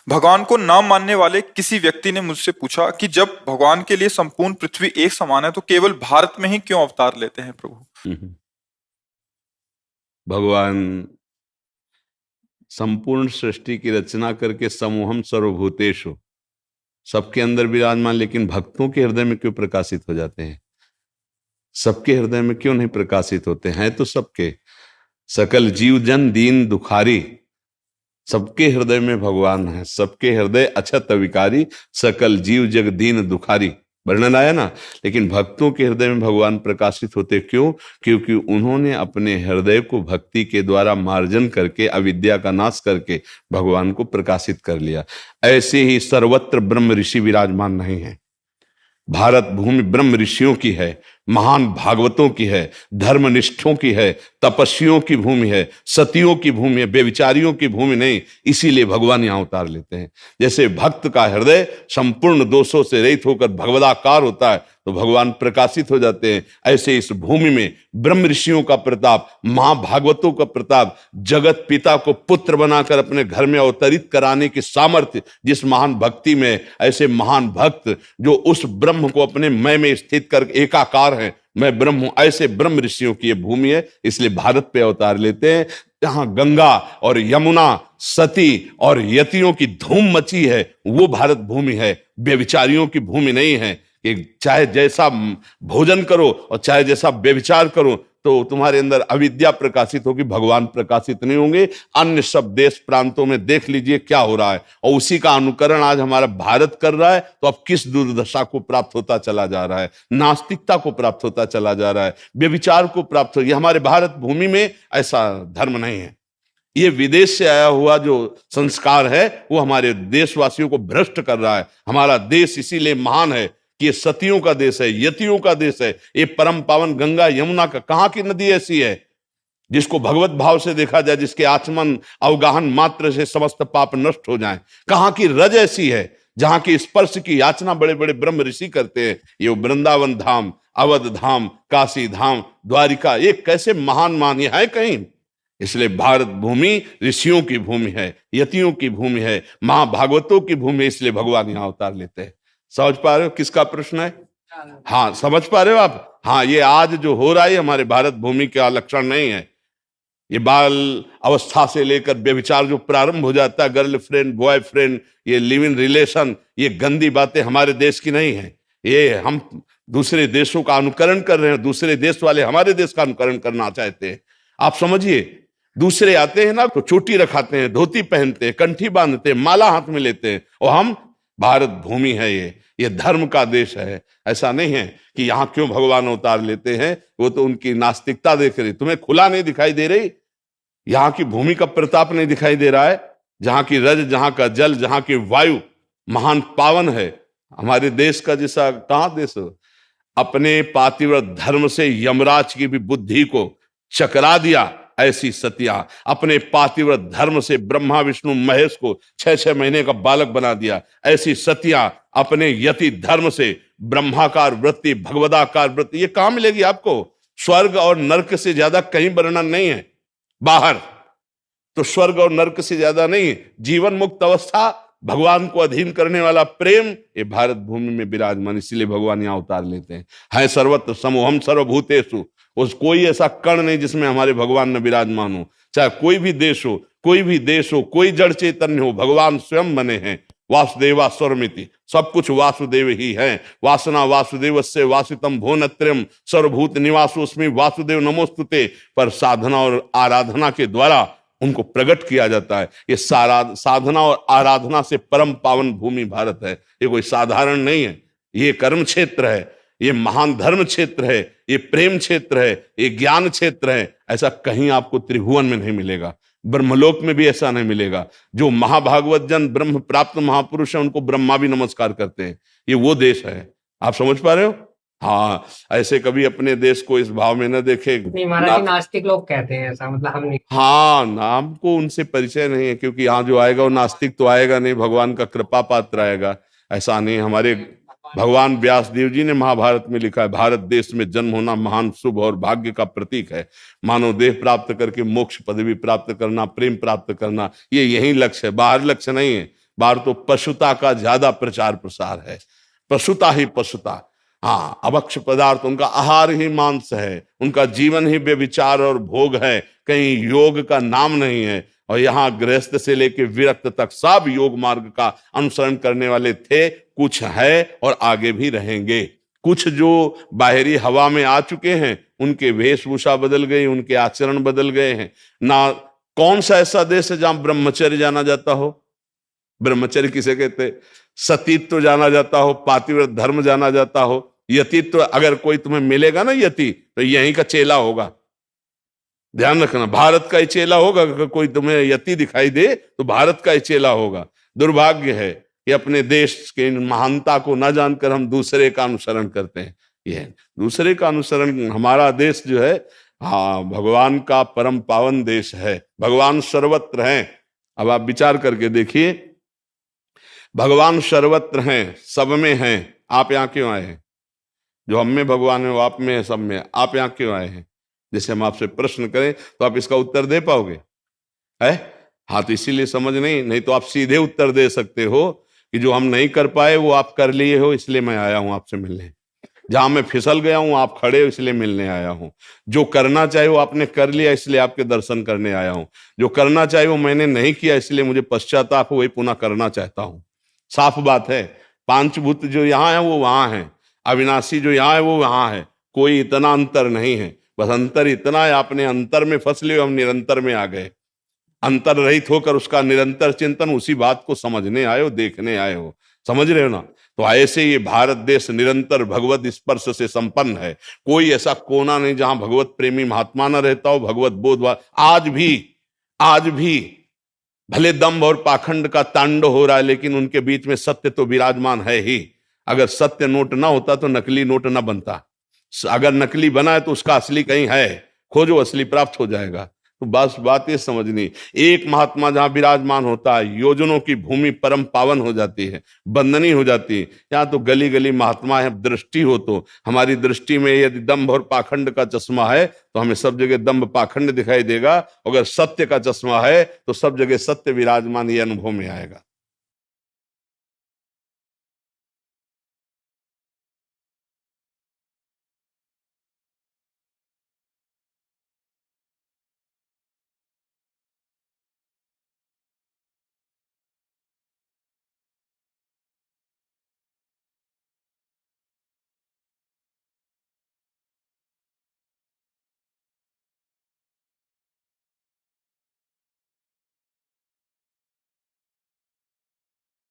भगवान को न मानने वाले किसी व्यक्ति ने मुझसे पूछा कि जब भगवान के लिए संपूर्ण पृथ्वी एक समान है तो केवल भारत में ही क्यों अवतार लेते हैं प्रभु। भगवान संपूर्ण सृष्टि की रचना करके समूहम सर्वभूतेषु सबके अंदर विराजमान, लेकिन भक्तों के हृदय में क्यों प्रकाशित हो जाते हैं? सबके हृदय में क्यों नहीं प्रकाशित होते हैं? तो सबके सकल जीव जन दीन दुखारी, सबके हृदय में भगवान है। सबके हृदय अछत विकारी, सकल जीव जग दीन दुखारी, वर्णन आया ना। लेकिन भक्तों के हृदय में भगवान प्रकाशित होते क्यों? क्योंकि उन्होंने अपने हृदय को भक्ति के द्वारा मार्जन करके, अविद्या का नाश करके भगवान को प्रकाशित कर लिया। ऐसे ही सर्वत्र ब्रह्म ऋषि विराजमान नहीं है। भारत भूमि ब्रह्म ऋषियों की है, महान भागवतों की है, धर्मनिष्ठों की है, तपस्वियों की भूमि है, सतियों की भूमि है, बेविचारियों की भूमि नहीं। इसीलिए भगवान यहां अवतार लेते हैं। जैसे भक्त का हृदय संपूर्ण दोषों से रहित होकर भगवदाकार होता है तो भगवान प्रकाशित हो जाते हैं, ऐसे इस भूमि में ब्रह्म ऋषियों का प्रताप, महाभागवतों का प्रताप, जगत पिता को पुत्र बनाकर अपने घर में अवतरित कराने की सामर्थ्य जिस महान भक्ति में, ऐसे महान भक्त जो उस ब्रह्म को अपने मैं में स्थित कर एकाकार है, मैं ब्रह्म हूं, ऐसे ब्रह्म ऋषियों की ये भूमि है। इसलिए भारत पे अवतार लेते हैं। जहां गंगा और यमुना, सती और यतियों की धूम मची है वो भारत भूमि है, व्यभिचारियों की भूमि नहीं है। कि चाहे जैसा भोजन करो और चाहे जैसा व्यभिचार करो तो तुम्हारे अंदर अविद्या प्रकाशित होगी, भगवान प्रकाशित नहीं होंगे। अन्य सब देश प्रांतों में देख लीजिए क्या हो रहा है, और उसी का अनुकरण आज हमारा भारत कर रहा है। तो अब किस दुर्दशा को प्राप्त होता चला जा रहा है? नास्तिकता को प्राप्त होता चला जा रहा है, व्यभिचार को प्राप्त हो। ये हमारे भारत भूमि में ऐसा धर्म नहीं है। ये विदेश से आया हुआ जो संस्कार है वो हमारे देशवासियों को भ्रष्ट कर रहा है। हमारा देश इसीलिए महान है कि ये सतियों का देश है, यतियों का देश है। ये परम पावन गंगा यमुना का, कहां की नदी ऐसी है जिसको भगवत भाव से देखा जाए, जिसके आचमन अवगाहन मात्र से समस्त पाप नष्ट हो जाएं? कहां की रज ऐसी है जहां की स्पर्श की याचना बड़े बड़े ब्रह्म ऋषि करते हैं? ये वृंदावन धाम, अवध धाम, काशी धाम, द्वारिका, ये कैसे महान मान है कहीं? इसलिए भारत भूमि ऋषियों की भूमि है, यतियों की भूमि है, महाभागवतों की भूमि है। इसलिए भगवान यहां अवतार लेते हैं। समझ पा रहे हो किसका प्रश्न है? हाँ, समझ पा रहे हो आप? हाँ, ये आज जो हो रहा है हमारे भारत भूमि का लक्षण नहीं है। ये बाल अवस्था से लेकर व्यभिचार जो प्रारंभ हो जाता है, गर्लफ्रेंड बॉयफ्रेंड, ये लिव इन रिलेशन, ये गंदी बातें हमारे देश की नहीं है। ये हम दूसरे देशों का अनुकरण कर रहे हैं। दूसरे देश वाले हमारे देश का अनुकरण करना चाहते हैं। आप समझिए, दूसरे आते हैं ना तो चोटी रखाते हैं, धोती पहनते हैं, कंठी बांधते हैं, माला हाथ में लेते हैं, और हम, भारत भूमि है ये धर्म का देश है। ऐसा नहीं है कि यहां क्यों भगवान अवतार लेते हैं, वो तो उनकी नास्तिकता देख रही। तुम्हें खुला नहीं दिखाई दे रही? यहां की भूमि का प्रताप नहीं दिखाई दे रहा है? जहां की रज, जहां का जल, जहां की वायु महान पावन है। हमारे देश का जैसा कहां देश हो? अपने पातिव्रत धर्म से यमराज की भी बुद्धि को चकरा दिया। ऐसी सतिया अपने पातिव्रत धर्म से ब्रह्मा विष्णु महेश को 6-6 महीने का बालक बना दिया। ऐसी सतिया अपने यति धर्म से ब्रह्माकार वृत्ति, भगवदाकार वृत्ति, ये कहां मिलेगी आपको? स्वर्ग और नरक से ज्यादा कहीं वर्णन नहीं है बाहर। तो स्वर्ग और नरक से ज्यादा नहीं है जीवन मुक्त अवस्था, भगवान को अधीन करने वाला प्रेम, ये भारत भूमि में विराजमान। इसलिए भगवान यहां अवतार लेते हैं। है सर्वत्र समूहम सर्वभूतेषु, उस कोई ऐसा कण नहीं जिसमें हमारे भगवान न विराजमान हो। चाहे कोई भी देश हो, कोई भी देश हो, कोई जड़ चैतन्य हो, भगवान स्वयं बने हैं। वासुदेवा स्वरमिति, सब कुछ वासुदेव ही है। वासना वासुदेवस्य वासितम भुवनत्रयम् सर्वभूत निवासोऽस्मि वासुदेव नमोस्तुते। पर साधना और आराधना के द्वारा उनको प्रकट किया जाता है। ये साधना और आराधना से परम पावन भूमि भारत है। ये कोई साधारण नहीं है, ये कर्म क्षेत्र है, ये महान धर्म क्षेत्र है, ये प्रेम क्षेत्र है, ये ज्ञान क्षेत्र है। ऐसा कहीं आपको त्रिभुवन में नहीं मिलेगा, ब्रह्मलोक में भी ऐसा नहीं मिलेगा। जो महाभागवत जन ब्रह्म प्राप्त महापुरुष है उनको ब्रह्मा भी नमस्कार करते हैं। ये वो देश है। आप समझ पा रहे हो? हाँ, ऐसे कभी अपने देश को इस भाव में न देखे। नास्तिक लोग कहते हैं ऐसा, मतलब हम नहीं। हाँ, नाम को उनसे परिचय नहीं है, क्योंकि यहाँ जो आएगा वो नास्तिक तो आएगा नहीं, भगवान का कृपा पात्र आएगा। ऐसा नहीं। हमारे भगवान व्यास देव जी ने महाभारत में लिखा है, भारत देश में जन्म होना महान शुभ और भाग्य का प्रतीक है। मानव देह प्राप्त करके मोक्ष पदवी प्राप्त करना, प्रेम प्राप्त करना, ये यही लक्ष्य है, बाहर लक्ष्य नहीं है। बार तो पशुता का ज्यादा प्रचार प्रसार है, पशुता ही पशुता। हाँ, अभक्ष पदार्थ, उनका आहार ही मांस है, उनका जीवन ही व्यभिचार और भोग है, कहीं योग का नाम नहीं है। और यहाँ गृहस्थ से लेके विरक्त तक सब योग मार्ग का अनुसरण करने वाले थे, कुछ है और आगे भी रहेंगे। कुछ जो बाहरी हवा में आ चुके हैं, उनके वेशभूषा बदल गई, उनके आचरण बदल गए हैं ना। कौन सा ऐसा देश है जहां ब्रह्मचर्य जाना जाता हो? ब्रह्मचर्य किसे कहते? सतीत्व जाना जाता हो, पातिव्रत धर्म जाना जाता हो, यतित्व। अगर कोई तुम्हें मिलेगा ना यति, तो यहीं का चेला होगा। ध्यान रखना, भारत का ही चेला होगा। अगर कोई तुम्हें यति दिखाई दे तो भारत का ही चेला होगा। दुर्भाग्य है कि अपने देश के महानता को न जानकर हम दूसरे का अनुसरण करते हैं। ये दूसरे का अनुसरण, हमारा देश जो है, हाँ, भगवान का परम पावन देश है। भगवान सर्वत्र हैं। अब आप विचार करके देखिए, भगवान सर्वत्र हैं, सब में हैं। आप यहाँ क्यों आए हैं? जो हम में भगवान है वो आप में है, सब में। आप यहाँ क्यों आए हैं? जैसे हम आपसे प्रश्न करें तो आप इसका उत्तर दे पाओगे? है? हाँ, तो इसीलिए समझ नहीं तो आप सीधे उत्तर दे सकते हो कि जो हम नहीं कर पाए वो आप कर लिए हो, इसलिए मैं आया हूं आपसे मिलने। जहां मैं फिसल गया हूं आप खड़े हो, इसलिए मिलने आया हूं। जो करना चाहिए वो आपने कर लिया, इसलिए आपके दर्शन करने आया हूं। जो करना चाहिए वो मैंने नहीं किया, इसलिए मुझे पश्चाताप, वही पुनः करना चाहता हूं। साफ बात है। पांचभूत जो यहाँ है वो वहां है, अविनाशी जो यहाँ है वो वहां है। कोई इतना अंतर नहीं है। बस अंतर इतना है, आपने अंतर में फंस लिए, हम निरंतर में आ गए। अंतर रहित होकर उसका निरंतर चिंतन, उसी बात को समझने आए हो, देखने आए हो। समझ रहे हो ना? तो ऐसे ये भारत देश निरंतर भगवत स्पर्श से संपन्न है। कोई ऐसा कोना नहीं जहां भगवत प्रेमी महात्मा न रहता हो, भगवत बोध। आज भी भले दंभ और पाखंड का तांडव हो रहा है, लेकिन उनके बीच में सत्य तो विराजमान है ही। अगर सत्य नोट ना होता तो नकली नोट ना बनता। अगर नकली बना है तो उसका असली कहीं है, खोजो, असली प्राप्त हो जाएगा। तो बस बात ये समझनी, एक महात्मा जहां विराजमान होता है, योजनों की भूमि परम पावन हो जाती है, बंदनी हो जाती है। यहाँ तो गली गली महात्मा है। दृष्टि हो तो हमारी दृष्टि में यदि दंभ और पाखंड का चश्मा है तो हमें सब जगह दंभ पाखंड दिखाई देगा। अगर सत्य का चश्मा है तो सब जगह सत्य विराजमान, ये अनुभव में आएगा।